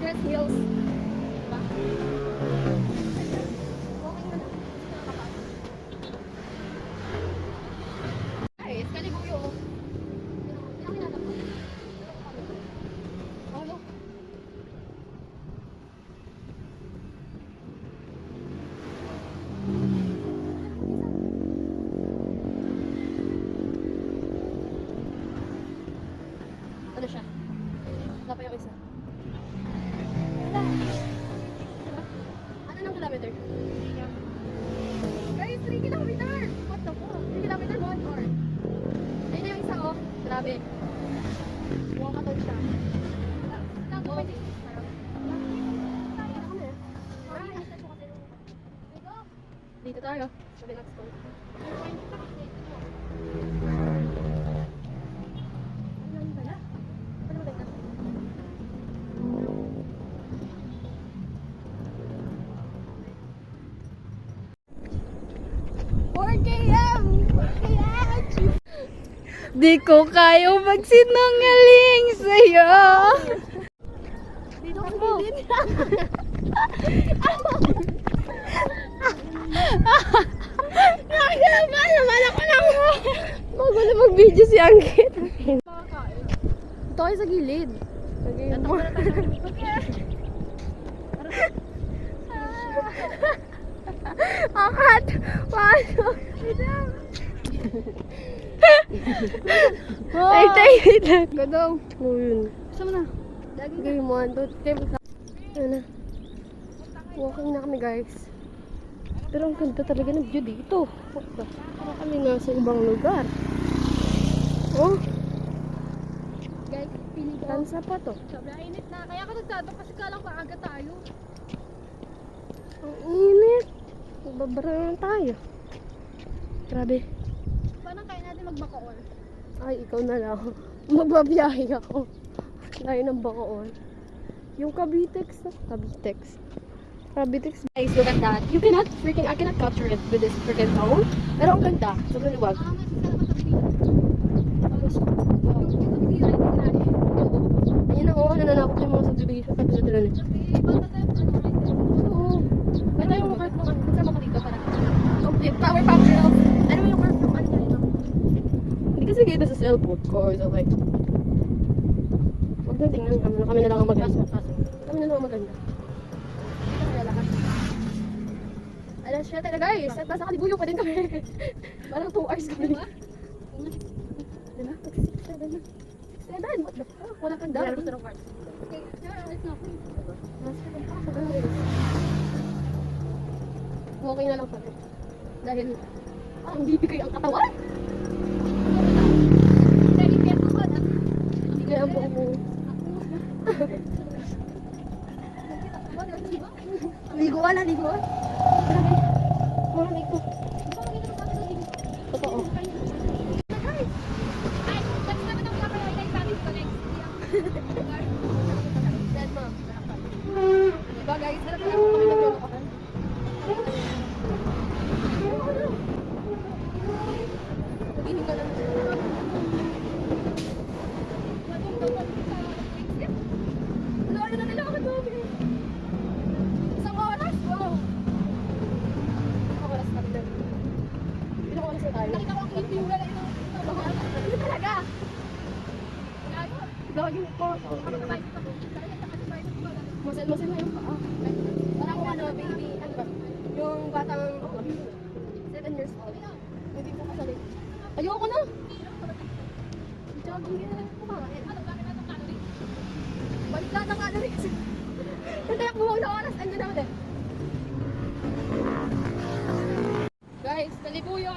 Dress heels. Diba? Walking na lang. Guys, Kalibuyo. Ano kinatap ko? Oh, no. Ano siya? Wala pa yung isa. Wala. Ano ng kilometer? Guys, 3 kilometer! What the fuck? 3 kilometer, 1 hour. Ayun na yung isa, oh. Grabe. Buwang katol siya. Oh. Dito tayo. Sabi next one. Di ko kaya magsinungaling sa'yo. Dito mo. Naman ako lang mo. Magulo mag-video si Angkit. Ito kayo sa gilid. Akat! Paano? Ay, tayo. Gadong. Oo yun. Saan mo na? Lagi na. Game 1, 2, 3. Ano na. Walking na kami guys. Pero ang ganda talaga ng view dito. Para kami nasa ibang lugar. Oh, Guys, pili ko. tansa pa to. Sobrang init na. Kaya ako nagtato kasi kalang maaga tayo. Ang init. Magbabara na tayo. Grabe. Paano kaya natin magbakool? Ay, ikaw na lang. Magbabiyahe ako. Layo ng Bacoor. Yung Cavitex na. Cavitex. Guys, look at that. I cannot capture it with this freaking phone. Pero ang ganda. Sobrang liwag. Ayun na, oh. Nananakot yung mga subdivision. Kapitulad na. Oo. Ba't tayo mag-work mo? Kasama ka dito para power up. Ano mo yung work mo? Ano tayo? Hindi kasi kita sa cellphone ko. So like, huwag na tingnan. Kami na lang ang maganda. Kami na lang ang maganda. Alas siya talaga guys. At nasa Kalibuyo pa din kami. Parang 2 hours kami. Diba? Diba? 6-7. What the fuck? Wala kang dami. Okay. Walking na lang kami. Dahil ang bibigay ang katawan. Hindi kaya ang buong mo. Liguan na, liguan. Maraming ko. Totoo. Diba guys, harap na kami naglulukahan. Naginig ka lang. Ano na nila ako doon? Isang oras? Wow! Isang oras kami doon. Ilang oras na tayo? Nakita ko ang clip yung wala ito. Ano talaga? Gawin ko. Masel na yung paa. Parang kung ano, baby, ano ba? Yung batang 7 years old. Hindi ko kasali. Ayoko na! Jogging yun na lang kumain. Balik lahat ng calories kasi. Nantayak bumaw sa oras, andun na ulit. Guys, Kalibuyo.